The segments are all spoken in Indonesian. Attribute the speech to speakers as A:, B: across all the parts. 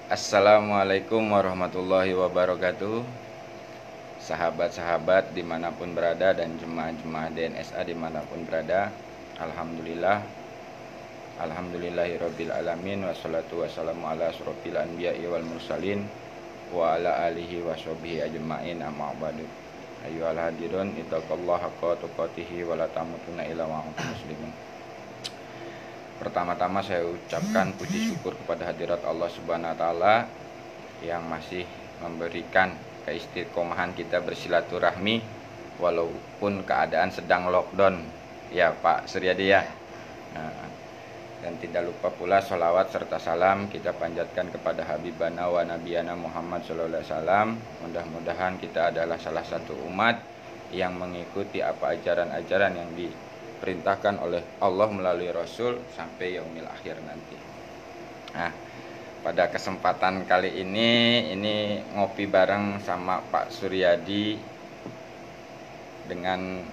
A: Assalamualaikum warahmatullahi wabarakatuh. Sahabat-sahabat dimanapun berada dan jemaah-jemaah DNSA dimanapun berada, Alhamdulillah, Alhamdulillahirabbil alamin, wassalatu wassalamu ala asrofil anbiya'i wal mursalin wa ala alihi washabihi ajma'in, amma ba'du. Ayyuhal hadirun ittaqallaha haqqa tuqatih wa la tamutunna illa wa antum muslimun. Pertama-tama saya ucapkan puji syukur kepada hadirat Allah Subhanahu wa taala yang masih memberikan keistiqomahan kita bersilaturahmi walaupun keadaan sedang lockdown. Ya Pak Suryadi ya. Nah, dan tidak lupa pula sholawat serta salam kita panjatkan kepada Habibana wa Nabiyana Muhammad SAW. Mudah-mudahan kita adalah salah satu umat yang mengikuti apa ajaran-ajaran yang diperintahkan oleh Allah melalui Rasul sampai yaumil akhir nanti. Nah, pada kesempatan kali ini ngopi bareng sama Pak Suryadi dengan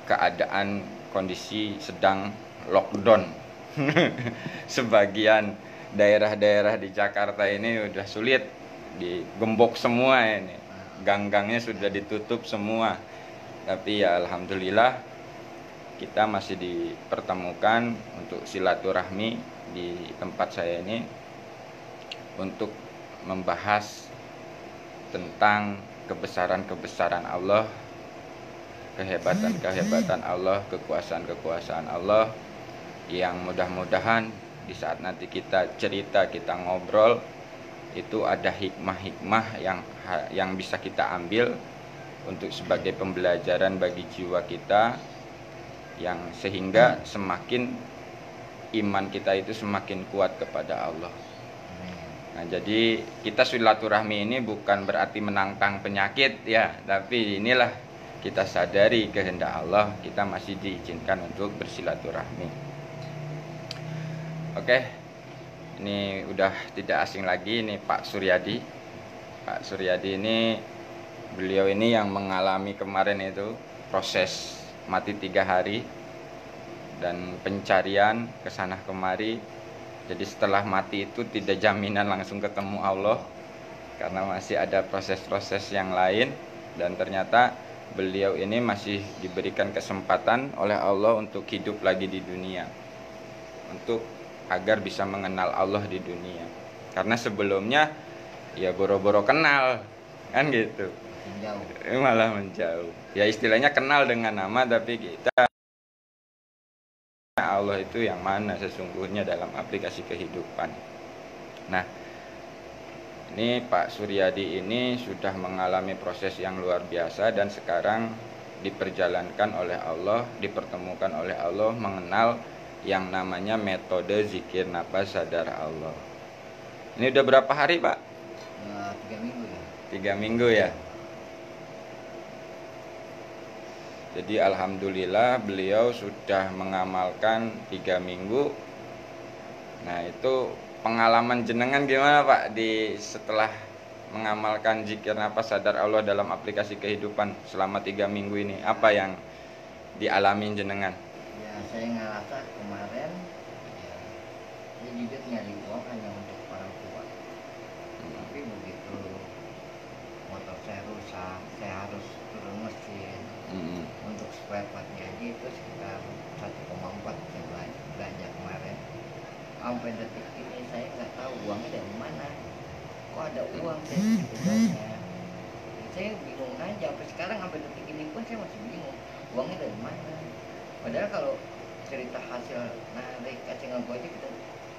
A: keadaan kondisi sedang lockdown. Sebagian daerah-daerah di Jakarta ini udah sulit, digembok semua ini. Gang-gangnya sudah ditutup semua. Tapi ya alhamdulillah kita masih dipertemukan untuk silaturahmi di tempat saya ini untuk membahas tentang kebesaran-kebesaran Allah, kehebatan-kehebatan Allah, kekuasaan-kekuasaan Allah, yang mudah-mudahan di saat nanti kita cerita, kita ngobrol, itu ada hikmah-hikmah yang bisa kita ambil untuk sebagai pembelajaran bagi jiwa kita, yang sehingga semakin iman kita itu semakin kuat kepada Allah. Nah, jadi kita silaturahmi ini bukan berarti menantang penyakit ya, tapi inilah kita sadari kehendak Allah, kita masih diizinkan untuk bersilaturahmi. Oke, ini udah tidak asing lagi, ini Pak Suryadi. Pak Suryadi ini, beliau ini yang mengalami kemarin itu proses mati 3 hari dan pencarian kesana kemari. Jadi setelah mati itu tidak jaminan langsung ketemu Allah, karena masih ada proses-proses yang lain. Dan ternyata beliau ini masih diberikan kesempatan oleh Allah untuk hidup lagi di dunia, untuk agar bisa mengenal Allah di dunia. Karena sebelumnya ya boro-boro kenal, kan gitu, menjauh. Malah menjauh. Ya istilahnya kenal dengan nama, tapi kita Allah itu yang mana sesungguhnya dalam aplikasi kehidupan. Nah, ini Pak Suryadi ini sudah mengalami proses yang luar biasa dan sekarang diperjalankan oleh Allah, dipertemukan oleh Allah mengenal yang namanya metode zikir nafas sadar Allah. Ini udah berapa hari Pak?
B: 3 minggu ya.
A: 3 minggu ya. Jadi alhamdulillah beliau sudah mengamalkan 3 minggu. Nah, itu pengalaman jenengan gimana Pak setelah mengamalkan zikir nafas sadar Allah dalam aplikasi kehidupan selama 3 minggu ini? Apa yang dialami jenengan?
B: Ya, saya ngerasa kemarin ya, saya jujur nyari uang hanya untuk orang tua. Tapi begitu motor saya rusak, saya harus turun mesin. Untuk spare partnya aja itu sekitar 1,4 saya belanja kemarin. Sampai detik ini saya nggak tahu uangnya dari mana. Kok ada uang saya segitu banyak? Saya bingung aja sampai sekarang, sampai detik ini pun saya masih bingung uangnya dari mana. Padahal kalau cerita hasil narik kacengan gojek itu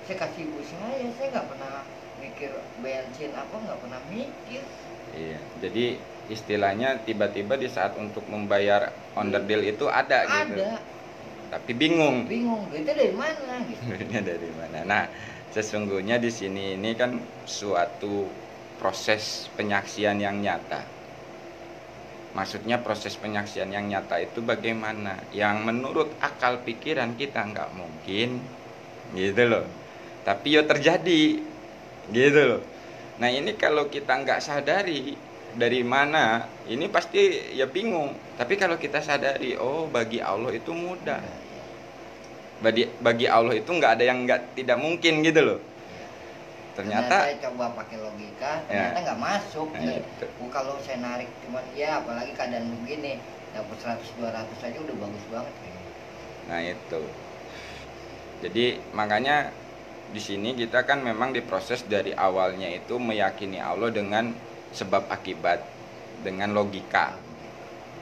B: saya kasih ibu saya nggak pernah mikir bensin apa, nggak pernah mikir.
A: Iya, jadi istilahnya tiba-tiba di saat untuk membayar onderdil itu ada gitu.
B: Ada.
A: Tapi bingung.
B: Duitnya dari mana gitu.
A: Duitnya dari mana? Nah, sesungguhnya di sini ini kan suatu proses penyaksian yang nyata. Maksudnya proses penyaksian yang nyata itu bagaimana? Yang menurut akal pikiran kita nggak mungkin, gitu loh. Tapi ya terjadi, gitu loh. Nah, ini kalau kita nggak sadari dari mana, ini pasti ya bingung. Tapi kalau kita sadari, oh bagi Allah itu mudah. Bagi Allah itu nggak ada yang tidak mungkin gitu loh. ternyata
B: saya coba pakai logika,
A: ya,
B: ternyata nggak masuk.
A: itu.
B: Kalau saya narik cuman ya apalagi keadaan begini, dapat 100-200 aja udah bagus banget kayaknya.
A: Nah itu. Jadi makanya di sini kita kan memang diproses dari awalnya itu meyakini Allah dengan sebab akibat, dengan logika.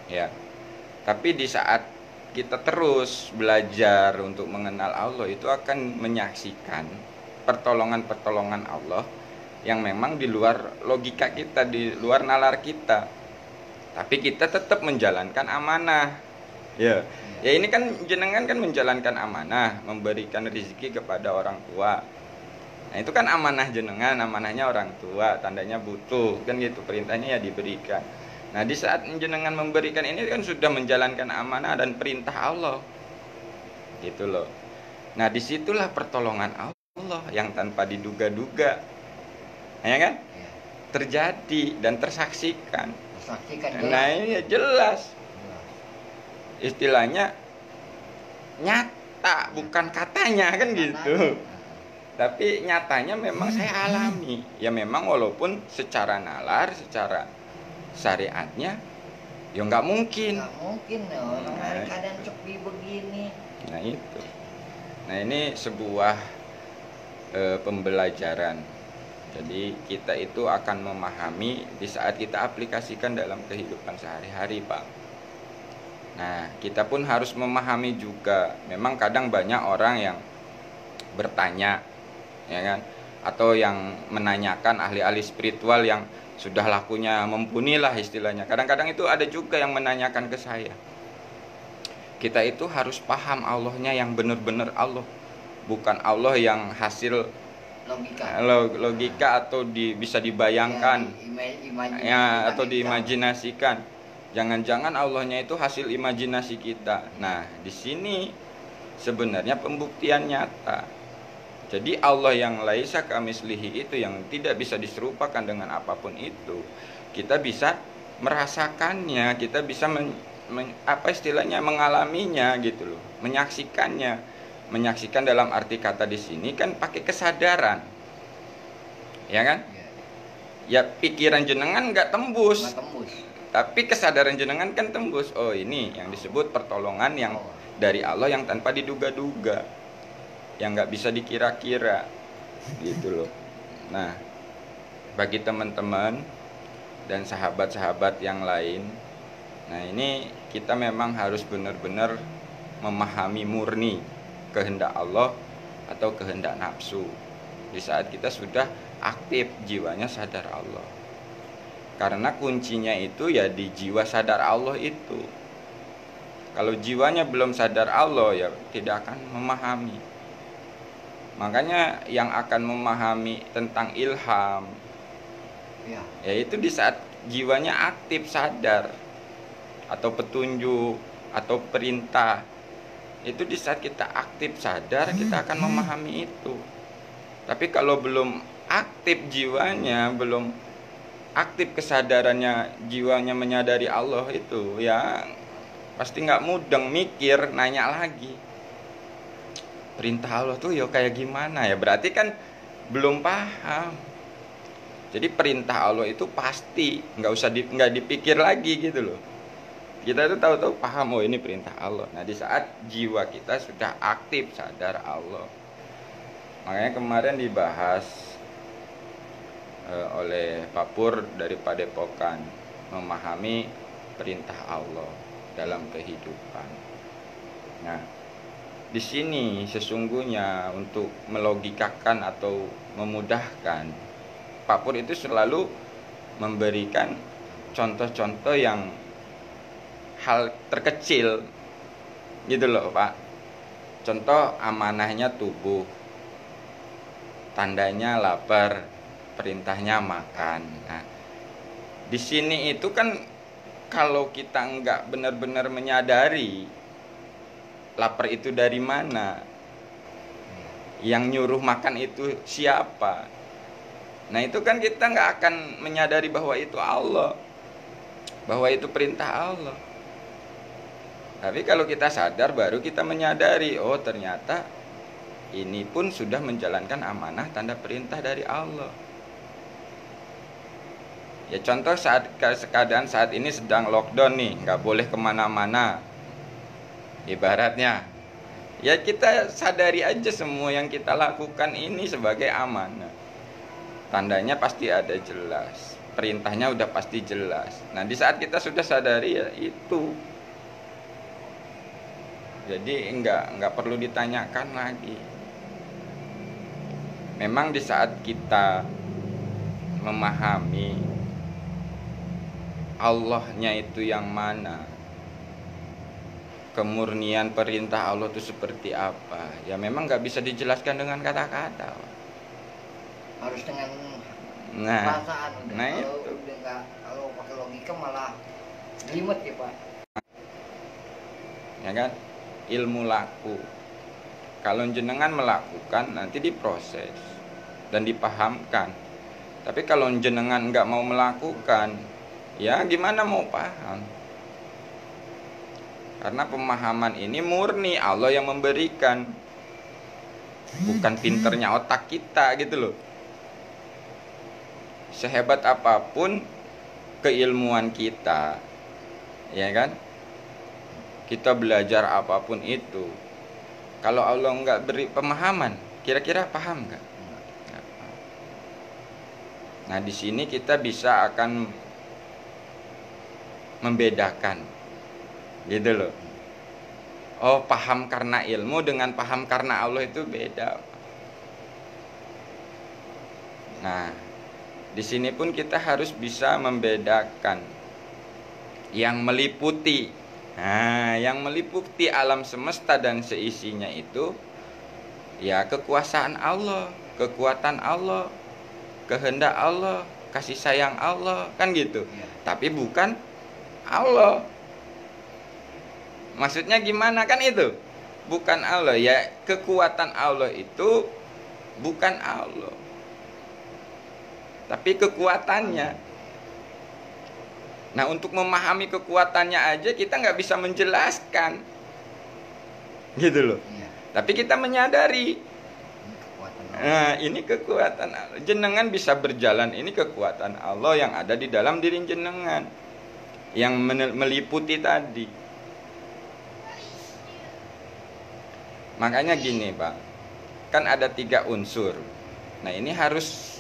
A: Ya. Tapi di saat kita terus belajar untuk mengenal Allah, itu akan menyaksikan pertolongan-pertolongan Allah yang memang di luar logika kita, di luar nalar kita. Tapi kita tetap menjalankan amanah. Ya. Ya ini kan jenengan kan menjalankan amanah, memberikan rezeki kepada orang tua. Nah, itu kan amanah jenengan, amanahnya orang tua, tandanya butuh, kan gitu, perintahnya ya diberikan. Nah, di saat jenengan memberikan ini kan sudah menjalankan amanah dan perintah Allah. Gitu loh. Nah, disitulah pertolongan Allah yang tanpa diduga-duga. Ya kan?
B: Ya.
A: Terjadi dan tersaksikan.
B: Tersaksikan jelas.
A: Nah, ini ya jelas. Istilahnya nyata, bukan katanya kan gitu. Tapi nyatanya memang saya alami. Ya memang walaupun secara nalar, secara syariatnya ya nggak mungkin.
B: Nggak mungkin orang hari keadaan sepi begini.
A: Nah itu. Nah ini sebuah pembelajaran. Jadi kita itu akan memahami di saat kita aplikasikan dalam kehidupan sehari-hari, Pak. Nah kita pun harus memahami juga. Memang kadang banyak orang yang bertanya, ya kan, atau yang menanyakan ahli-ahli spiritual yang sudah lakunya mumpuni lah istilahnya. Kadang-kadang itu ada juga yang menanyakan ke saya. Kita itu harus paham Allahnya yang benar-benar Allah, bukan Allah yang hasil logika atau bisa dibayangkan ya, atau diimajinasikan. Jangan-jangan Allahnya itu hasil imajinasi kita. Nah, di sini sebenarnya pembuktian nyata. Jadi Allah yang laisa kamislihi itu yang tidak bisa diserupakan dengan apapun itu, kita bisa merasakannya, kita bisa apa istilahnya mengalaminya gitu loh, menyaksikannya. Menyaksikan dalam arti kata di sini kan pakai kesadaran, ya kan? Ya pikiran jenengan nggak tembus, tapi kesadaran jenengan kan tembus. Oh ini yang disebut pertolongan yang dari Allah yang tanpa diduga-duga, yang nggak bisa dikira-kira gitu loh. Nah bagi teman-teman dan sahabat-sahabat yang lain, nah ini kita memang harus benar-benar memahami murni kehendak Allah atau kehendak nafsu di saat kita sudah aktif jiwanya sadar Allah. Karena kuncinya itu ya di jiwa sadar Allah itu. Kalau jiwanya belum sadar Allah ya tidak akan memahami. Makanya yang akan memahami tentang ilham ya, yaitu di saat jiwanya aktif sadar, atau petunjuk atau perintah. Itu di saat kita aktif sadar kita akan memahami itu. Tapi kalau belum aktif jiwanya, belum aktif kesadarannya, jiwanya menyadari Allah itu ya pasti nggak mudeng mikir, nanya lagi. Perintah Allah tuh ya kayak gimana ya, berarti kan belum paham. Jadi perintah Allah itu pasti nggak dipikir lagi gitu loh. Kita itu tahu-tahu paham, oh ini perintah Allah. Nah di saat jiwa kita sudah aktif sadar Allah. Makanya kemarin dibahas oleh Pak Pur dari Padepokan, memahami perintah Allah dalam kehidupan. Nah di sini sesungguhnya untuk melogikakan atau memudahkan, Pak Pur itu selalu memberikan contoh-contoh yang hal terkecil gitu loh Pak. Contoh amanahnya tubuh, tandanya lapar, perintahnya makan. Nah, di sini itu kan kalau kita nggak benar-benar menyadari lapar itu dari mana, yang nyuruh makan itu siapa, nah itu kan kita nggak akan menyadari bahwa itu Allah, bahwa itu perintah Allah. Tapi kalau kita sadar baru kita menyadari, oh ternyata ini pun sudah menjalankan amanah tanda perintah dari Allah. Ya contoh keadaan saat ini sedang lockdown nih, nggak boleh kemana-mana. Ibaratnya, ya kita sadari aja semua yang kita lakukan ini sebagai amanah. Tandanya pasti ada jelas, perintahnya udah pasti jelas. Nah di saat kita sudah sadari ya itu, jadi nggak perlu ditanyakan lagi. Memang di saat kita memahami Allahnya itu yang mana, kemurnian perintah Allah itu seperti apa, ya memang nggak bisa dijelaskan dengan kata-kata.
B: Harus dengan
A: Nah,
B: perasaan.
A: nah
B: Kalau
A: itu.
B: udah nggak, kalau pakai logika malah jelimet ya Pak.
A: Ya kan, ilmu laku. Kalau jenengan melakukan nanti diproses dan dipahamkan. Tapi kalau jenengan nggak mau melakukan, ya gimana mau paham? Karena pemahaman ini murni Allah yang memberikan, bukan pinternya otak kita gitu loh. Sehebat apapun keilmuan kita, ya kan, kita belajar apapun itu, kalau Allah nggak beri pemahaman, kira-kira paham nggak? Nggak paham. Nah di sini kita bisa akan membedakan, gitu loh. Oh paham karena ilmu dengan paham karena Allah itu beda. Nah di sini pun kita harus bisa membedakan yang meliputi. Nah, yang meliputi alam semesta dan seisinya itu ya kekuasaan Allah, kekuatan Allah, kehendak Allah, kasih sayang Allah, kan gitu. Tapi bukan Allah. Maksudnya gimana kan itu? Bukan Allah, ya kekuatan Allah itu bukan Allah. Tapi kekuatannya. Nah untuk memahami kekuatannya aja kita nggak bisa menjelaskan, gitu loh. Tapi kita menyadari, nah ini kekuatan Allah. Jenengan bisa berjalan, ini kekuatan Allah yang ada di dalam diri jenengan, yang meliputi tadi. Makanya gini Pak, kan ada 3 unsur. Nah ini harus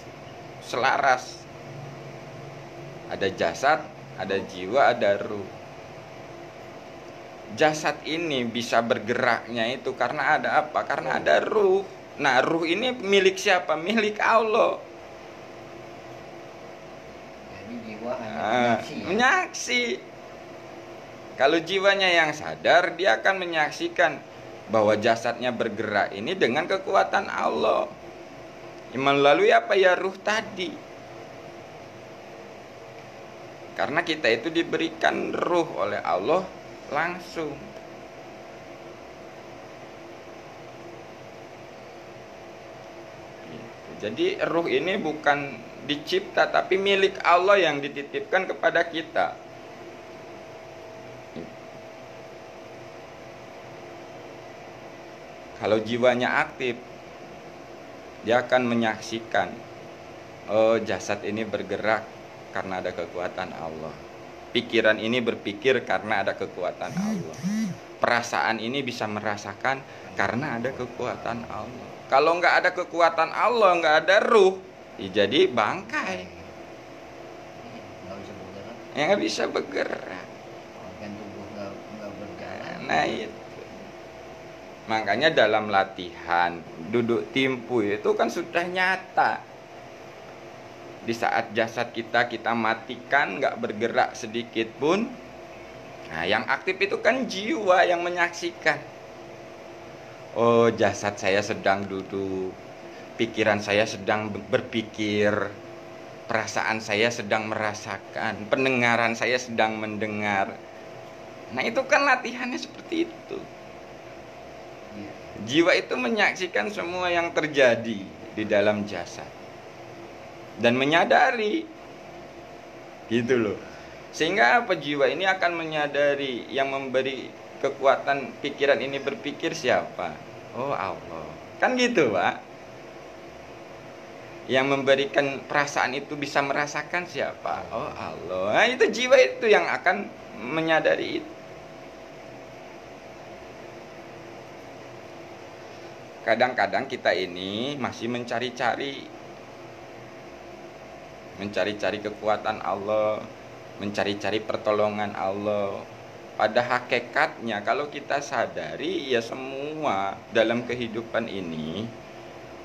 A: selaras. Ada jasad, ada jiwa, ada ruh. Jasad ini bisa bergeraknya itu karena ada apa? Karena ada ruh. Nah ruh ini milik siapa? Milik Allah.
B: Jadi jiwa hanya
A: menyaksi. Kalau jiwanya yang sadar, dia akan menyaksikan bahwa jasadnya bergerak ini dengan kekuatan Allah. Melalui apa ya? Ruh tadi. Karena kita itu diberikan ruh oleh Allah langsung. Jadi ruh ini bukan dicipta, tapi milik Allah yang dititipkan kepada kita. Kalau jiwanya aktif, dia akan menyaksikan, oh jasad ini bergerak karena ada kekuatan Allah. Pikiran ini berpikir karena ada kekuatan Allah. Perasaan ini bisa merasakan karena ada kekuatan Allah. Kalau nggak ada kekuatan Allah, nggak ada ruh, ya jadi bangkai. Ya nggak bisa bergerak.
B: Organ tubuh nggak berjalan.
A: Nah itu. Makanya dalam latihan duduk timpu itu kan sudah nyata. Di saat jasad kita matikan, nggak bergerak sedikit pun. Nah yang aktif itu kan jiwa yang menyaksikan. Oh jasad saya sedang duduk, pikiran saya sedang berpikir, perasaan saya sedang merasakan, pendengaran saya sedang mendengar. Nah itu kan latihannya seperti itu. Jiwa itu menyaksikan semua yang terjadi di dalam jasad dan menyadari, gitu loh. Sehingga apa? Jiwa ini akan menyadari, yang memberi kekuatan pikiran ini berpikir siapa? Oh Allah. Kan gitu, Pak. Yang memberikan perasaan itu bisa merasakan siapa? Oh, Allah. Nah, itu jiwa itu yang akan menyadari itu. Kadang-kadang kita ini masih mencari-cari kekuatan Allah, mencari-cari pertolongan Allah. Pada hakikatnya kalau kita sadari ya semua dalam kehidupan ini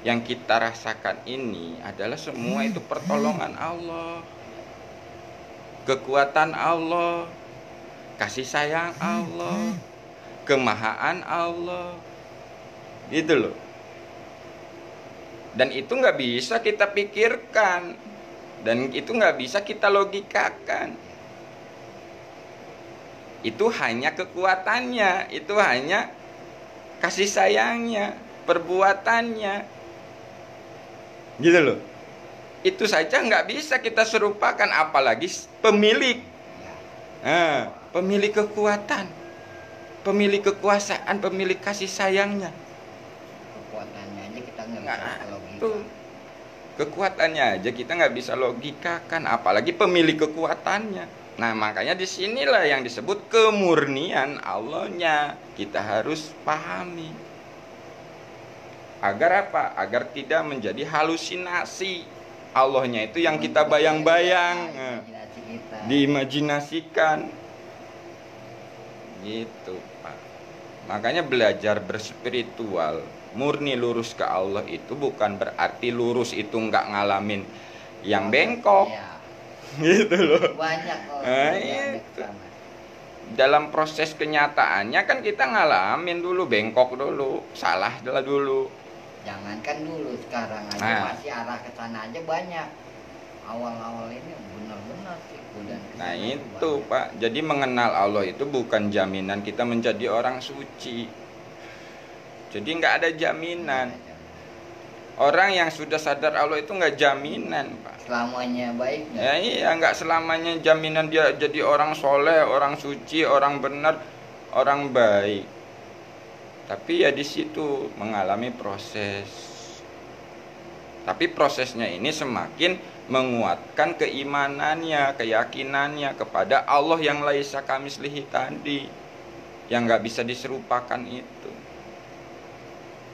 A: yang kita rasakan ini adalah semua itu pertolongan Allah, kekuatan Allah, kasih sayang Allah, kemahaan Allah, gitu loh. Dan itu nggak bisa kita pikirkan, dan itu nggak bisa kita logikakan. Itu hanya kekuatannya, itu hanya kasih sayangnya, perbuatannya, gitu loh. Itu saja nggak bisa kita serupakan, apalagi pemilik. Nah, pemilik kekuatan, pemilik kekuasaan, pemilik kasih sayangnya.
B: Kekuatannya aja kita nggak bisa logika.
A: Tuh. Kekuatannya aja kita nggak bisa logikakan, apalagi pemilik kekuatannya. Nah, makanya disinilah yang disebut kemurnian Allahnya. Kita harus pahami. Agar apa? Agar tidak menjadi halusinasi. Allahnya itu yang kita bayang-bayang, diimajinasikan. Gitu, Pak. Makanya belajar berspiritual, murni lurus ke Allah itu bukan berarti lurus itu nggak ngalamin yang bengkok. Gitu loh.
B: Banyak kok.
A: Itu. Dalam proses kenyataannya kan kita ngalamin dulu bengkok dulu, salah dulu.
B: Jangankan dulu, sekarang aja masih arah ke sana aja banyak. Awal-awal ini benar-benar sih udah.
A: Nah itu Pak, jadi mengenal Allah itu bukan jaminan kita menjadi orang suci. Jadi nggak ada jaminan. Orang yang sudah sadar Allah itu nggak jaminan, Pak.
B: Selamanya baik nggak?
A: Ya iya, nggak selamanya jaminan dia jadi orang soleh, orang suci, orang benar, orang baik. Tapi ya di situ mengalami proses. Tapi prosesnya ini semakin menguatkan keimanannya, keyakinannya kepada Allah yang laisa kamislihi tadi, yang nggak bisa diserupakan itu.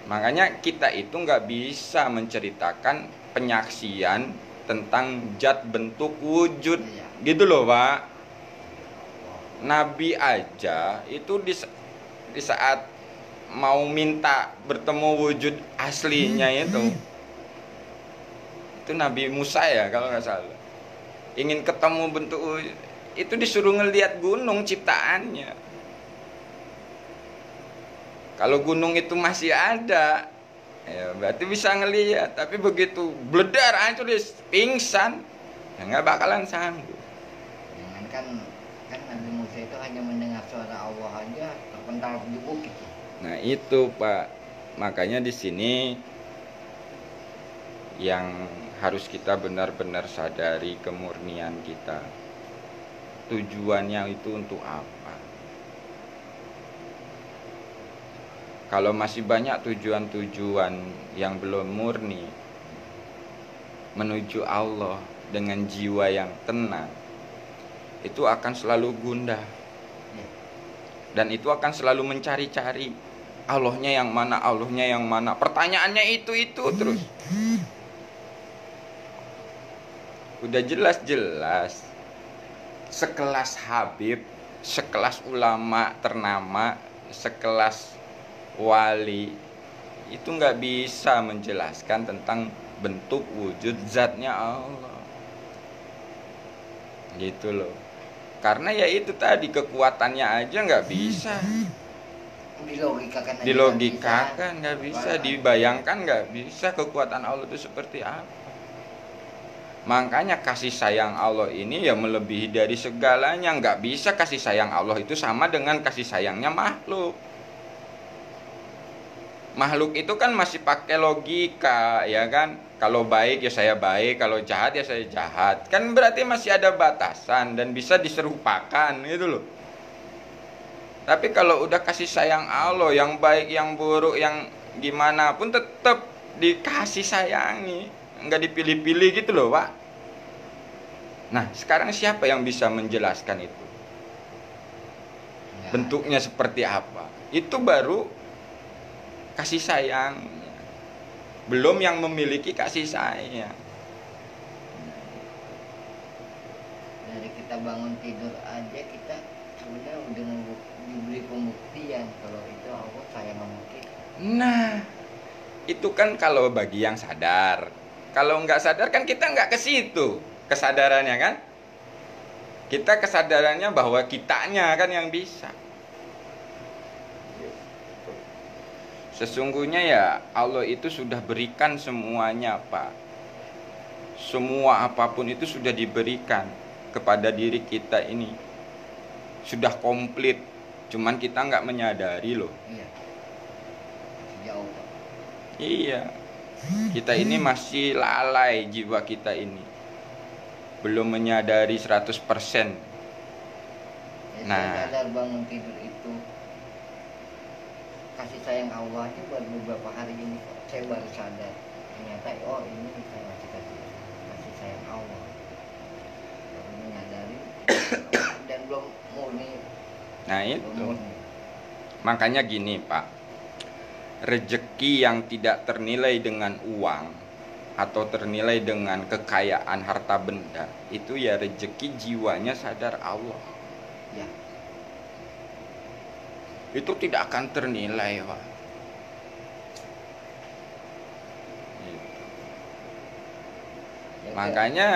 A: Makanya kita itu nggak bisa menceritakan penyaksian tentang zat bentuk wujud, gitu loh Pak. Nabi aja itu di saat mau minta bertemu wujud aslinya itu Nabi Musa ya kalau nggak salah, ingin ketemu bentuk wujud, itu disuruh ngelihat gunung ciptaannya. Kalau gunung itu masih ada, ya berarti bisa ngelihat. Tapi begitu bledar aja terus pingsan, ya nggak bakalan sanggup.
B: Jangan kan Nabi Musa itu hanya mendengar suara Allah aja terpental di bukit.
A: Nah itu Pak, makanya di sini yang harus kita benar-benar sadari kemurnian kita. Tujuannya itu untuk apa? Kalau masih banyak tujuan-tujuan yang belum murni menuju Allah dengan jiwa yang tenang, itu akan selalu gundah. Dan itu akan selalu mencari-cari Allahnya yang mana, Allahnya yang mana. Pertanyaannya itu terus. Udah jelas-jelas sekelas Habib, sekelas ulama ternama, sekelas wali itu nggak bisa menjelaskan tentang bentuk wujud zatnya Allah, gitu loh. Karena ya itu tadi kekuatannya aja nggak bisa dilogikakan, nggak bisa dibayangkan, nggak bisa kekuatan Allah itu seperti apa. Makanya kasih sayang Allah ini ya melebihi dari segalanya. Nggak bisa kasih sayang Allah itu sama dengan kasih sayangnya makhluk. Makhluk itu kan masih pakai logika, ya kan? Kalau baik ya saya baik, kalau jahat ya saya jahat. Kan berarti masih ada batasan dan bisa diserupakan, gitu loh. Tapi kalau udah kasih sayang Allah, yang baik, yang buruk, yang gimana pun tetap dikasih sayangi, nggak dipilih-pilih gitu loh Pak. Nah sekarang siapa yang bisa menjelaskan itu?
B: Nggak
A: Bentuknya seperti apa? Itu baru kasih sayang, belum yang memiliki kasih sayang.
B: Dari kita bangun tidur aja kita sebenarnya udah diberi pembuktian kalau itu Allah sayang sama kita.
A: Nah itu kan kalau bagi yang sadar. Kalau nggak sadar kan kita nggak ke situ kesadarannya kan. Kita kesadarannya bahwa kitanya kan yang bisa. Sesungguhnya ya Allah itu sudah berikan semuanya Pak. Semua apapun itu sudah diberikan kepada diri kita ini. Sudah komplit. Cuman kita nggak menyadari loh.
B: Iya. Jauh Pak.
A: Iya. Kita ini masih lalai jiwa kita ini. Belum menyadari 100%.
B: Ya,
A: Nah.
B: saya sadar bangun tidur itu kasih sayang Allah aja baru beberapa hari ini Pak. Saya baru sadar ternyata oh ini saya masih kasih sayang Allah. Baru menyadari dan belum murni.
A: Nah itu. Makanya gini Pak, rezeki yang tidak ternilai dengan uang atau ternilai dengan kekayaan harta benda, itu ya rezeki jiwanya sadar Allah.
B: Ya.
A: Itu tidak akan ternilai Pak.
B: Ya,
A: Makanya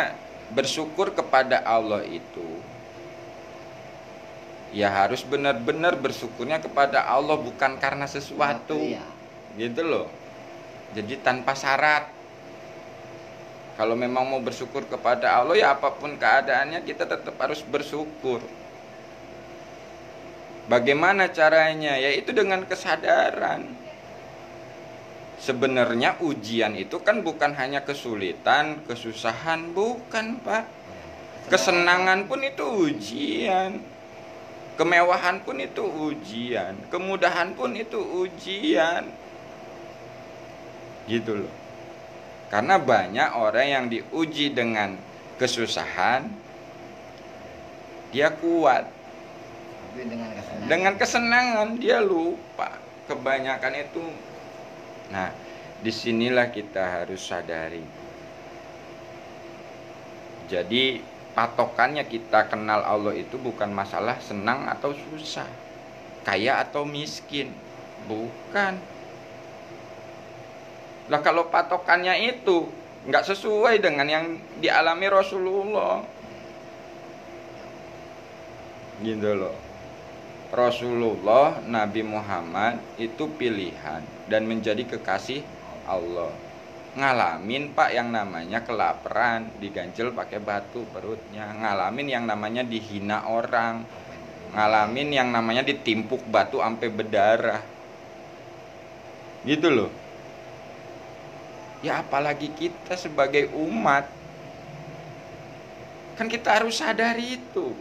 A: bersyukur kepada Allah itu ya harus benar-benar bersyukurnya kepada Allah, bukan karena sesuatu.
B: ya.
A: Gitu loh. Jadi tanpa syarat. Kalau memang mau bersyukur kepada Allah ya apapun keadaannya kita tetap harus bersyukur. Bagaimana caranya? Yaitu dengan kesadaran. Sebenarnya ujian itu kan bukan hanya kesulitan, kesusahan, bukan Pak. Kesenangan pun itu ujian. Kemewahan pun itu ujian. Kemudahan pun itu ujian. Gitu loh. Karena banyak orang yang diuji dengan kesusahan, dia kuat.
B: Tapi
A: Dengan kesenangan dia lupa. Kebanyakan itu. Nah, disinilah kita harus sadari. Jadi patokannya kita kenal Allah itu bukan masalah senang atau susah, kaya atau miskin, bukan. Lah kalau patokannya itu nggak sesuai dengan yang dialami Rasulullah, gitu loh. Rasulullah Nabi Muhammad itu pilihan dan menjadi kekasih Allah. Ngalamin Pak yang namanya kelaparan, diganjel pakai batu perutnya, ngalamin yang namanya dihina orang, ngalamin yang namanya ditimpuk batu sampai berdarah. Gitu loh. Ya apalagi kita sebagai umat. Kan kita harus sadari itu.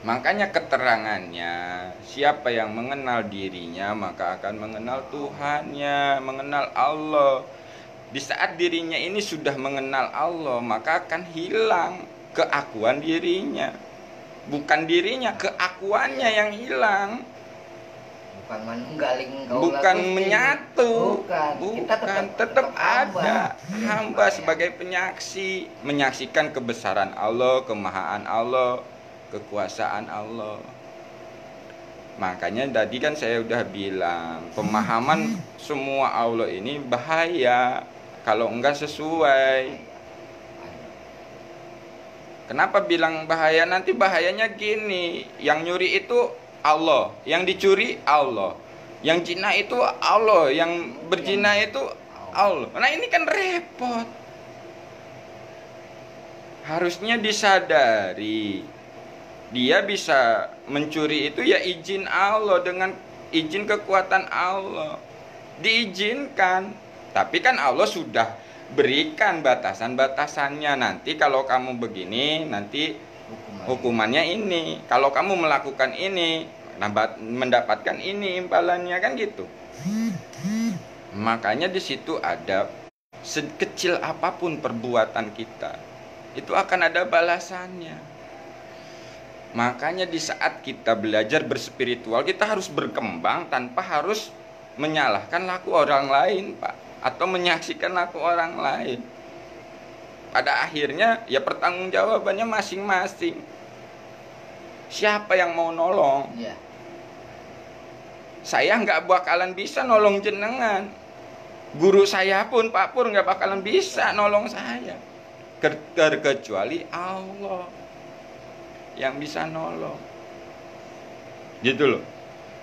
A: Makanya keterangannya, siapa yang mengenal dirinya maka akan mengenal Tuhannya, mengenal Allah. Di saat dirinya ini sudah mengenal Allah, maka akan hilang keakuan dirinya. Bukan dirinya, keakuannya yang hilang.
B: bukan menunggaling
A: Bukan menyatu.
B: bukan. Kita
A: Tetap ada hamba sebagai penyaksi, menyaksikan kebesaran Allah, kemahaan Allah, kekuasaan Allah. Makanya tadi kan saya udah bilang, pemahaman semua Allah ini bahaya kalau enggak sesuai. Kenapa bilang bahaya? Nanti bahayanya gini, yang nyuri itu Allah, yang dicuri Allah, yang zina itu Allah, yang berzina itu Allah. Nah ini kan repot. Harusnya disadari, dia bisa mencuri itu ya izin Allah, dengan izin kekuatan Allah, diizinkan. Tapi kan Allah sudah berikan batasan-batasannya. Nanti kalau kamu begini, nanti hukumannya ini. Kalau kamu melakukan ini, mendapatkan ini imbalannya kan gitu. Makanya di situ ada sekecil apapun perbuatan kita, itu akan ada balasannya. Makanya di saat kita belajar berspiritual, kita harus berkembang tanpa harus menyalahkan laku orang lain, Pak, atau menyaksikan laku orang lain. Pada akhirnya ya pertanggungjawabannya masing-masing. Siapa yang mau nolong?
B: Iya.
A: Saya nggak bakalan bisa nolong jenengan. Guru saya pun, Pak Pur, nggak bakalan bisa nolong saya. Kecuali Allah yang bisa nolong. Gitu loh.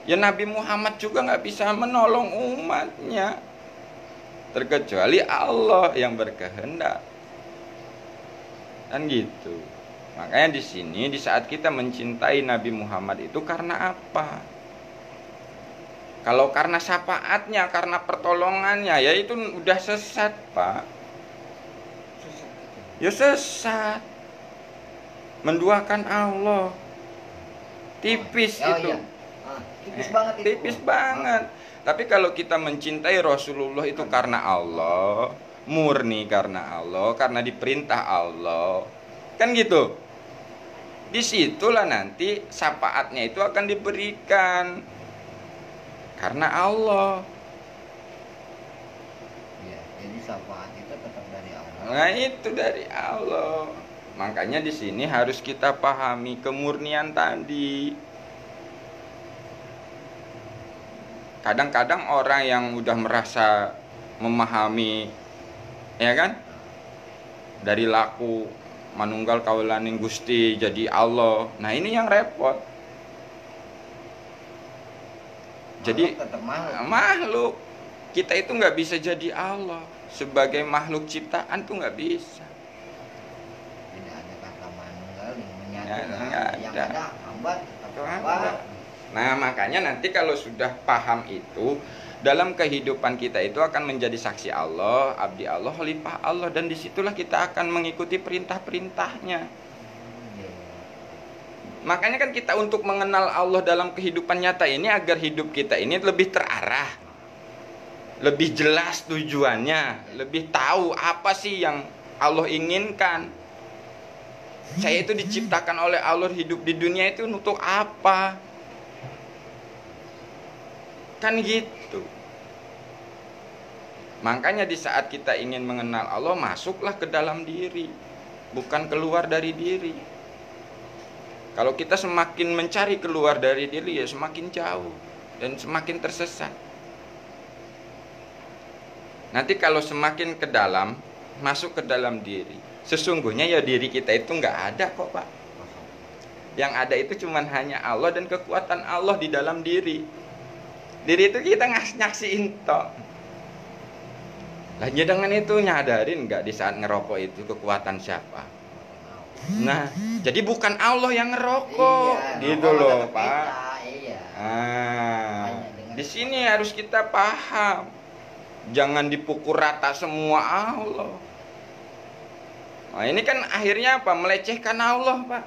A: Ya Nabi Muhammad juga nggak bisa menolong umatnya. Terkecuali Allah yang berkehendak. Kan gitu. Makanya di sini di saat kita mencintai Nabi Muhammad itu karena apa? Kalau karena syafaatnya, karena pertolongannya, ya itu udah sesat, Pak. Ya sesat. Menduakan Allah. Tipis itu.
B: Iya. Tipis banget itu.
A: Tipis banget. Tapi kalau kita mencintai Rasulullah itu karena Allah, murni karena Allah, karena diperintah Allah. Kan gitu. Disitulah nanti syafaatnya itu akan diberikan. Karena Allah.
B: Ya, jadi syafaat itu tetap dari Allah.
A: Nah, itu dari Allah. Makanya di sini harus kita pahami kemurnian tadi. Kadang-kadang orang yang udah merasa memahami, ya kan? Dari laku manunggal kaulaning Gusti jadi Allah. Nah, ini yang repot. Jadi
B: tetap
A: makhluk. Kita itu nggak bisa jadi Allah. Sebagai makhluk ciptaan tuh nggak bisa.
B: Tidak ada kata manunggal yang menyatu. Yang
A: ada.
B: ada hamba tetap hamba.
A: Nah, makanya nanti kalau sudah paham itu, dalam kehidupan kita itu akan menjadi saksi Allah, abdi Allah, khalifah Allah, dan disitulah kita akan mengikuti perintah-perintahnya. Makanya kan kita untuk mengenal Allah dalam kehidupan nyata ini agar hidup kita ini lebih terarah, lebih jelas tujuannya, lebih tahu apa sih yang Allah inginkan. Saya itu diciptakan oleh Allah, hidup di dunia itu untuk apa? Kan gitu. Makanya di saat kita ingin mengenal Allah, masuklah ke dalam diri, bukan keluar dari diri. Kalau kita semakin mencari keluar dari diri, ya semakin jauh dan semakin tersesat. Nanti kalau semakin ke dalam, masuk ke dalam diri, sesungguhnya ya diri kita itu nggak ada kok, Pak. Yang ada itu cuman hanya Allah dan kekuatan Allah di dalam diri. Diri itu kita nyaksiin tok. Lah dengan itu nyadarin nggak di saat ngerokok itu kekuatan siapa? Nah, jadi bukan Allah yang ngerokok, gitu loh, Pak.
B: Iya.
A: Di sini harus kita paham. Jangan dipukul rata semua Allah. Nah, ini kan akhirnya apa? Melecehkan Allah, Pak.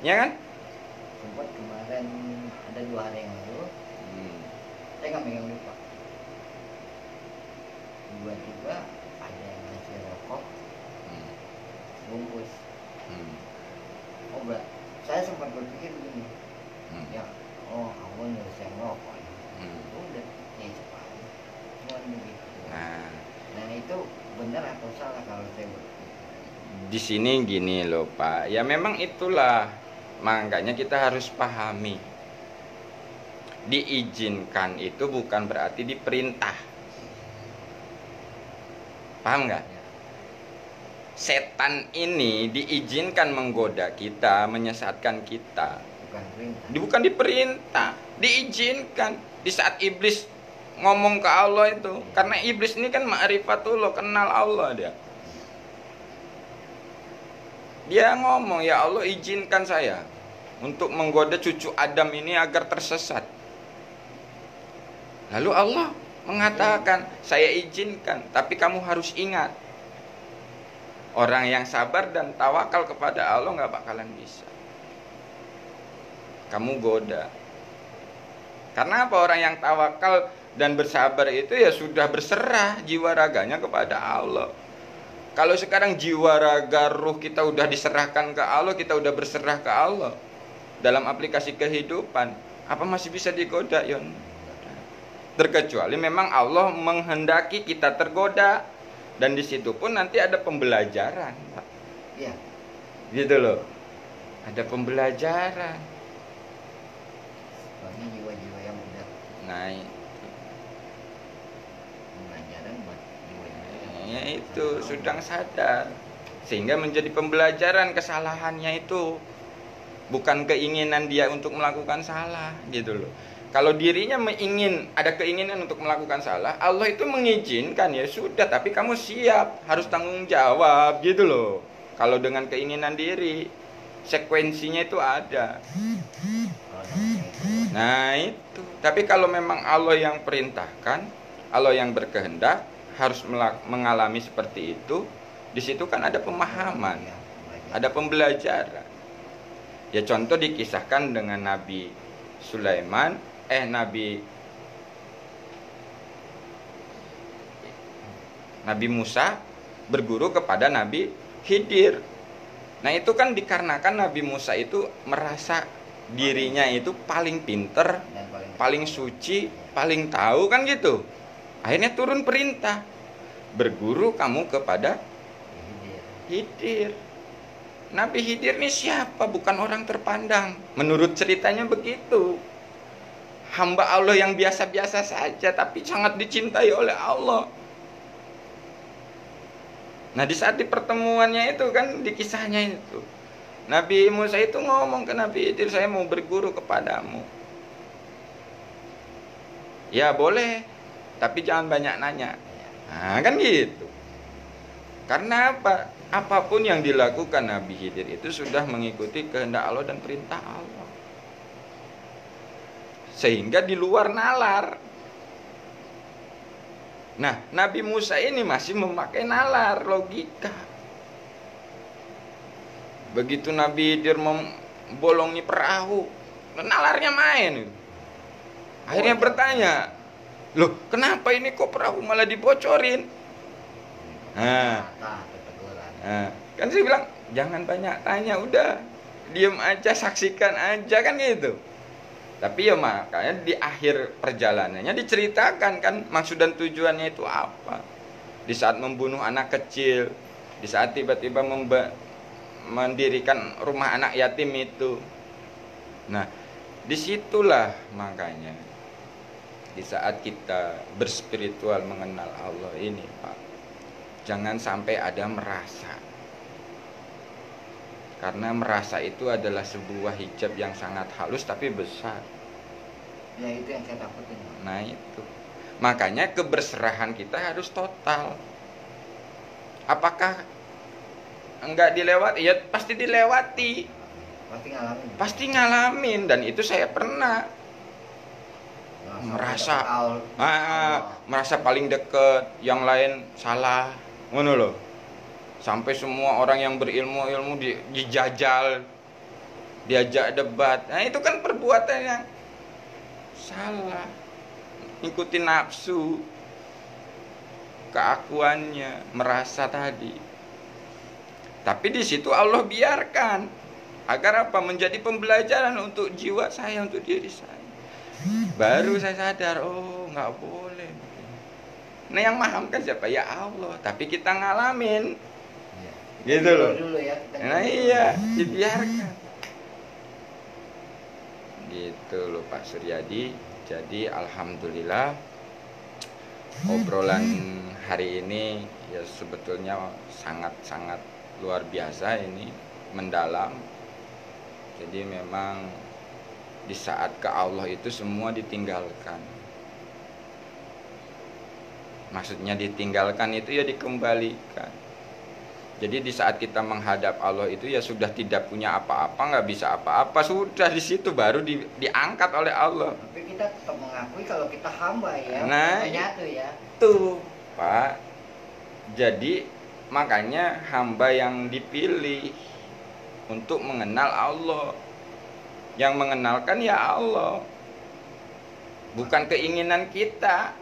A: Ya kan?
B: Sempat kemarin ada 2 hari yang lalu, saya nggak megang lupa. Tiba-tiba ada yang ngasih rokok bungkus. Oh, saya sempat berpikir begini, ya, oh Allah nyuruh saya ngerokok. Udah, ya cepat. Cuman begitu. Nah itu benar atau salah kalau saya berpikir?
A: Di sini gini loh, Pak. Ya memang itulah. Makanya kita harus pahami. Diizinkan itu bukan berarti diperintah. Paham nggak? Setan ini diizinkan menggoda kita, menyesatkan kita. Bukan diperintah, diizinkan. Di saat iblis ngomong ke Allah itu, karena iblis ini kan ma'rifatullah, kenal Allah dia. Dia ngomong, ya Allah izinkan saya untuk menggoda cucu Adam ini agar tersesat. Lalu Allah mengatakan, saya izinkan, tapi kamu harus ingat, orang yang sabar dan tawakal kepada Allah nggak bakalan bisa. kamu goda. Karena apa? Orang yang tawakal dan bersabar itu ya sudah berserah jiwa raganya kepada Allah. Kalau sekarang jiwa raga ruh kita udah diserahkan ke Allah, kita udah berserah ke Allah dalam aplikasi kehidupan, apa masih bisa digoda, Yon? Terkecuali memang Allah menghendaki kita tergoda, dan di situ pun nanti ada pembelajaran, Pak.
B: Iya.
A: Gitu loh. Ada pembelajaran.
B: Soalnya jiwa-jiwa yang udah
A: Nah,
B: pembelajaran buat jiwa-jiwa
A: ya itu sudah sadar, sehingga menjadi pembelajaran kesalahannya itu, bukan keinginan dia untuk melakukan salah, gitu loh. Kalau dirinya ada keinginan untuk melakukan salah, Allah itu mengizinkan, ya sudah, tapi kamu siap, harus tanggung jawab, gitu loh. Kalau dengan keinginan diri, sekuensinya itu ada. Nah itu. Tapi kalau memang Allah yang perintahkan, Allah yang berkehendak, harus mengalami seperti itu, di situ kan ada pemahaman, ada pembelajaran. Ya contoh dikisahkan dengan Nabi Sulaiman, Nabi Musa berguru kepada Nabi Khidir. Nah itu kan dikarenakan Nabi Musa itu merasa dirinya itu paling pinter, paling suci, paling tahu kan gitu. Akhirnya turun perintah, berguru kamu kepada Khidir. Nabi Khidir ini siapa? Bukan orang terpandang. Menurut ceritanya begitu. Hamba Allah yang biasa-biasa saja, tapi sangat dicintai oleh Allah. Nah di saat di pertemuannya itu kan, di kisahnya itu, Nabi Musa itu ngomong ke Nabi Khidir, saya mau berguru kepadamu. Ya boleh, tapi jangan banyak nanya. Nah kan gitu. Karena apa? Apapun yang dilakukan Nabi Khidir itu sudah mengikuti kehendak Allah dan perintah Allah. Sehingga di luar nalar. Nah, Nabi Musa ini masih memakai nalar, logika. Begitu Nabi Khidir membolongi perahu, nalarnya main. Akhirnya bertanya, loh kenapa ini kok perahu malah dibocorin? Nah, kan saya bilang jangan banyak tanya, udah diem aja, saksikan aja kan gitu. Tapi ya makanya di akhir perjalanannya diceritakan kan maksud dan tujuannya itu apa. Di saat membunuh anak kecil, di saat tiba-tiba mendirikan rumah anak yatim itu. Nah, disitulah makanya di saat kita berspiritual mengenal Allah ini, Pak, jangan sampai ada merasa. Karena merasa itu adalah sebuah hijab yang sangat halus tapi besar.
B: Ya itu yang saya takutin.
A: Nah itu. Makanya keberserahan kita harus total. Apakah enggak dilewati? Ya pasti dilewati. Pasti ngalamin. Dan itu saya pernah. Merasa paling deket, yang lain salah. Ngono loh. Sampai semua orang yang berilmu dijajal, diajak debat. Nah itu kan perbuatan yang salah, ikuti nafsu, keakuannya, merasa tadi. Tapi di situ Allah biarkan agar apa? Menjadi pembelajaran untuk jiwa saya, untuk diri saya. Baru saya sadar, oh nggak boleh. Nah yang mahamkan siapa? Ya Allah. Tapi kita ngalamin. Gitu loh. Nah iya, dibiarkan. Gitu loh Pak Suryadi. Jadi alhamdulillah obrolan hari ini ya sebetulnya sangat-sangat luar biasa, ini mendalam. Jadi memang di saat ke Allah itu semua ditinggalkan. Maksudnya ditinggalkan itu ya dikembalikan. Jadi di saat kita menghadap Allah itu ya sudah tidak punya apa-apa, nggak bisa apa-apa, sudah di situ baru diangkat oleh Allah.
B: Tapi kita tetap mengakui kalau kita hamba ya.
A: Nah itu Pak. Jadi makanya hamba yang dipilih untuk mengenal Allah. Yang mengenalkan ya Allah, bukan keinginan kita.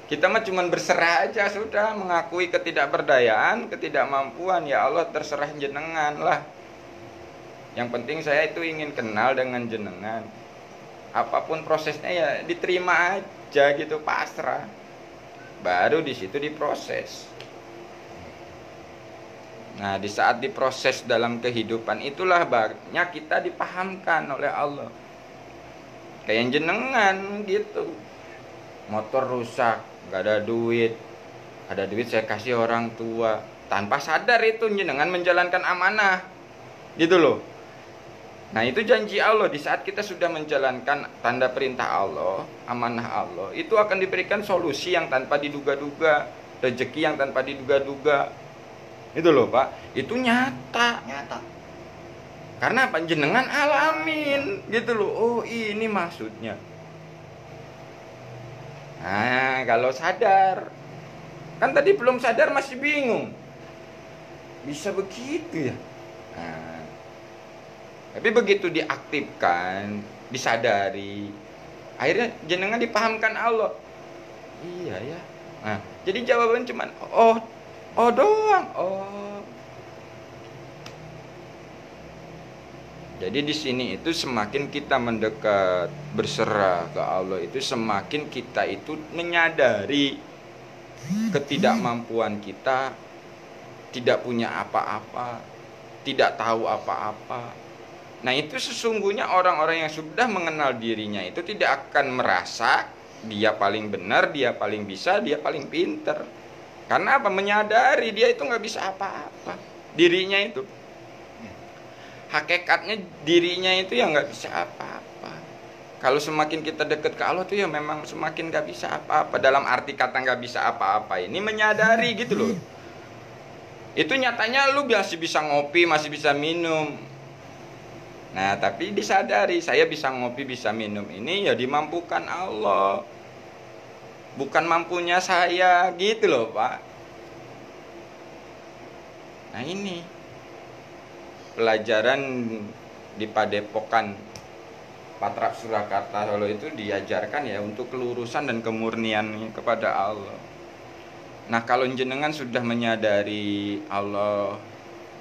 A: Kita mah cuma berserah aja sudah, mengakui ketidakberdayaan, ketidakmampuan. Ya Allah, terserah jenengan lah. Yang penting saya itu ingin kenal dengan jenengan. Apapun prosesnya ya diterima aja gitu, pasrah. Baru di situ diproses. Nah, di saat diproses dalam kehidupan itulah banyak kita dipahamkan oleh Allah. Kayak jenengan gitu. Motor rusak, nggak ada duit. Ada duit saya kasih orang tua. Tanpa sadar itu jenengan menjalankan amanah. Gitu loh. Nah, itu janji Allah. Di saat kita sudah menjalankan tanda perintah Allah, amanah Allah, itu akan diberikan solusi yang tanpa diduga-duga, rezeki yang tanpa diduga-duga. Itu loh Pak, itu nyata. Karena apa? Jenengan alamin, gitu loh. Oh, ini maksudnya. Nah, kalau sadar, kan tadi belum sadar masih bingung. Bisa begitu ya? Nah, tapi begitu diaktifkan, disadari, akhirnya jenengan dipahamkan Allah. Iya ya. Nah, jadi jawaban cuman oh doang. Oh. Jadi di sini itu semakin kita mendekat, berserah ke Allah itu semakin kita itu menyadari ketidakmampuan kita, tidak punya apa-apa, tidak tahu apa-apa. Nah, itu sesungguhnya orang-orang yang sudah mengenal dirinya itu tidak akan merasa dia paling benar, dia paling bisa, dia paling pinter. Karena apa? Menyadari dia itu nggak bisa apa-apa. Dirinya itu. Hakikatnya dirinya itu yang nggak bisa apa-apa. Kalau semakin kita dekat ke Allah tuh ya memang semakin nggak bisa apa-apa. Dalam arti kata nggak bisa apa-apa ini menyadari gitu loh. Itu nyatanya lu masih bisa ngopi, masih bisa minum. Nah, tapi disadari saya bisa ngopi, bisa minum ini ya dimampukan Allah. Bukan mampunya saya, gitu loh, Pak. Nah, ini pelajaran di Padepokan Patra Surakarta Solo itu diajarkan ya untuk kelurusan dan kemurnian kepada Allah. Nah, kalau jenengan sudah menyadari Allah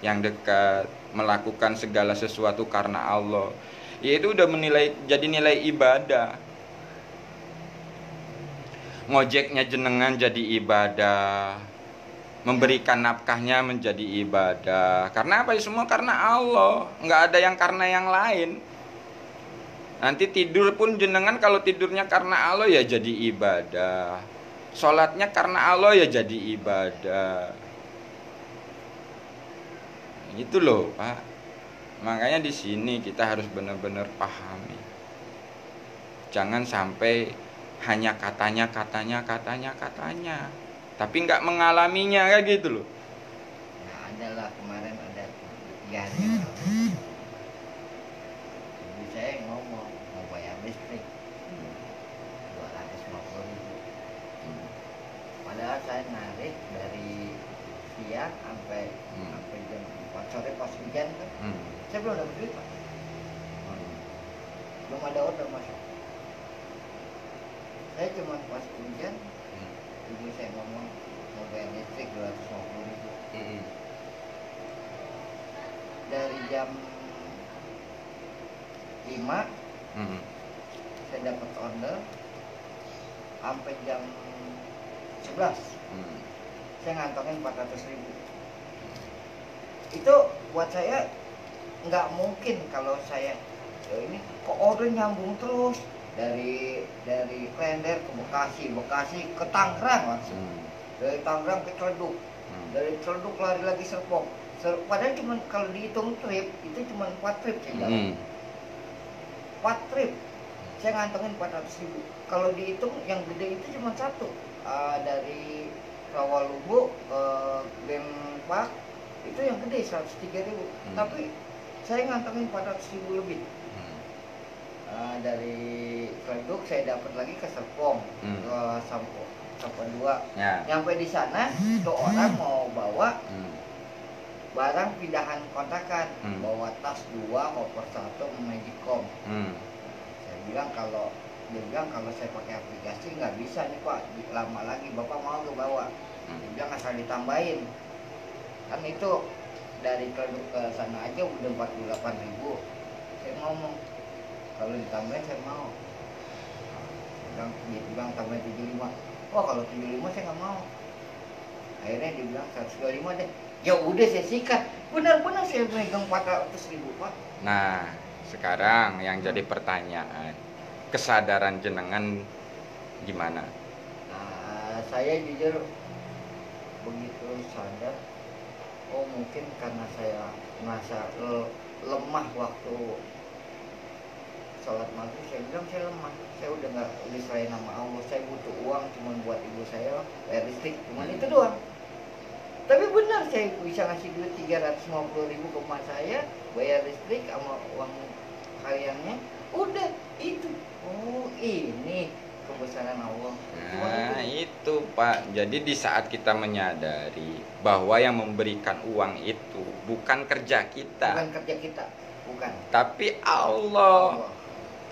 A: yang dekat, melakukan segala sesuatu karena Allah, ya itu udah jadi nilai ibadah. Ngojeknya jenengan jadi ibadah, memberikan nafkahnya menjadi ibadah. Karena apa? Semua karena Allah, nggak ada yang karena yang lain. Nanti tidur pun jenengan kalau tidurnya karena Allah ya jadi ibadah. Sholatnya karena Allah ya jadi ibadah. Itu loh Pak. Makanya di sini kita harus benar-benar pahami. Jangan sampai hanya katanya, tapi nggak mengalaminya kayak gitu loh.
B: Nah, adalah kemarin ada kegiatan. Ibu saya ngomong mau bayar listrik 250.000. Padahal saya narik dari siang sampai jam 4 sore pas hujan kan. Saya belum dapat duit Pak. Belum ada order masuk. Saya cuma pas hujan, ibu saya ngomong mau bayar listrik 250.000. Dari jam 5 saya dapat order sampai jam 11 saya ngantongin 400.000. Itu buat saya nggak mungkin kalau saya ini kok order nyambung terus dari Klender ke Bekasi ke Tangerang langsung, dari Tangerang ke Ciledug, dari Ciledug lari lagi Serpong. Padahal cuma kalau dihitung trip itu cuma 4 trip saya jalan. 4 trip saya ngantongin 400.000. Kalau dihitung yang gede itu cuma satu, dari Rawalumbu ke Grand Park itu yang gede 103.000. Tapi saya ngantongin 400.000 lebih. Dari Ciledug saya dapat lagi ke Serpong, ke Sampo 2. Nyampe di sana tuh orang mau bawa barang pindahan kontrakan,
A: Hmm.
B: bawa tas 2, koper 1, Magicom. Saya bilang dia bilang kalau saya pakai aplikasi nggak bisa nih Pak, lama lagi Bapak mau ke bawa. Dia bilang asal ditambahin. Kan itu dari ke sana aja udah 48.000. Saya ngomong kalau ditambahin saya mau. Dia bilang tambahin 75. Wah kalau 75 saya nggak mau. Akhirnya dia bilang 125 deh. Ya udah saya sikat. Benar-benar saya megang 400.000 Pak.
A: Nah, sekarang yang jadi pertanyaan, kesadaran jenengan gimana?
B: Nah, saya jujur begitu sadar. Oh mungkin karena saya merasa lemah waktu sholat maghrib. Saya bilang saya lemah. Saya udah nggak diserahin nama Allah. Saya butuh uang cuma buat ibu saya bayar listrik. Cuman itu doang. Tapi benar saya bisa ngasih duit 350.000 ke emak saya, bayar listrik sama uang hariannya. Udah itu. Oh ini kebesaran Allah. Cuma
A: Nah, itu Pak. Jadi di saat kita menyadari bahwa yang memberikan uang itu bukan kerja kita,
B: bukan kerja kita, bukan.
A: tapi Allah.
B: Allah.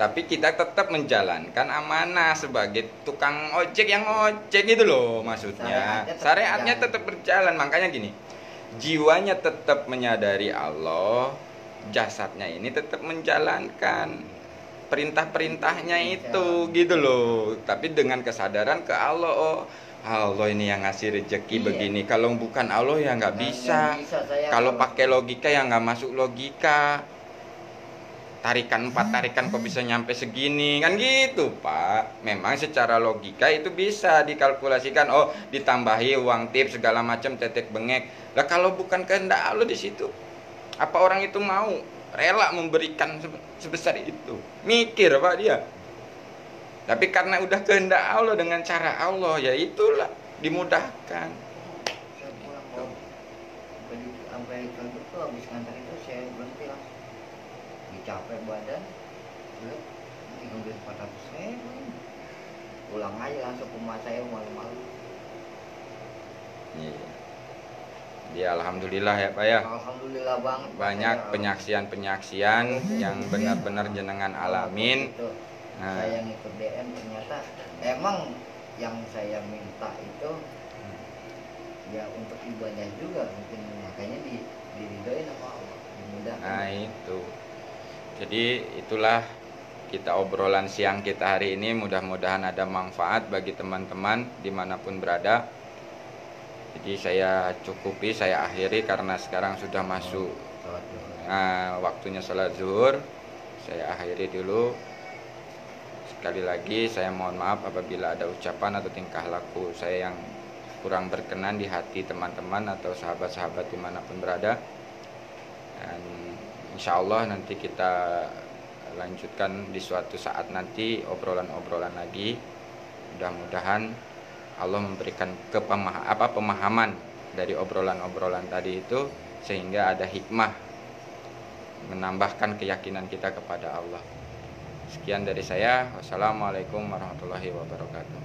A: Tapi kita tetap menjalankan amanah sebagai tukang ojek yang ojek gitu loh maksudnya. Syariatnya tetap berjalan. Makanya gini, jiwanya tetap menyadari Allah, jasadnya ini tetap menjalankan perintah-perintahnya itu gitu loh. Tapi dengan kesadaran ke Allah, oh Allah ini yang ngasih rezeki
B: Iya.
A: begini. Kalau bukan Allah ya nggak bisa. Kalau pakai logika ya nggak masuk logika. Tarikan 4 tarikan kok bisa nyampe segini kan gitu Pak. Memang secara logika itu bisa dikalkulasikan, oh ditambahi uang tip segala macam tetek bengek. Lah kalau bukan kehendak Allah di situ, apa orang itu mau rela memberikan sebesar itu? Mikir Pak dia. Tapi karena udah kehendak Allah dengan cara Allah, ya itulah dimudahkan.
B: Saya pulang bawa sampai kantor tuh habis ngantar itu saya berhenti langsung. Capek badan, ini ngambil 400.000, pulang aja langsung ke rumah saya malu-malu.
A: Iya. Dia alhamdulillah ya Pak ya.
B: Alhamdulillah banget.
A: Banyak penyaksian-penyaksian yang benar-benar jenengan alamin.
B: Nah, saya ngikut DM ternyata emang yang saya minta itu ya untuk ibadah juga mungkin, makanya diridhoin sama Allah, dimudahkan.
A: Nah itu. Jadi itulah kita obrolan siang kita hari ini. Mudah-mudahan ada manfaat bagi teman-teman dimanapun berada. Jadi saya cukupi, saya akhiri karena sekarang sudah masuk waktunya sholat zuhur. Saya akhiri dulu. Sekali lagi saya mohon maaf apabila ada ucapan atau tingkah laku saya yang kurang berkenan di hati teman-teman atau sahabat-sahabat dimanapun berada. Dan insya Allah nanti kita lanjutkan di suatu saat nanti obrolan-obrolan lagi. Mudah-mudahan Allah memberikan pemahaman dari obrolan-obrolan tadi itu sehingga ada hikmah menambahkan keyakinan kita kepada Allah. Sekian dari saya. Wassalamualaikum warahmatullahi wabarakatuh.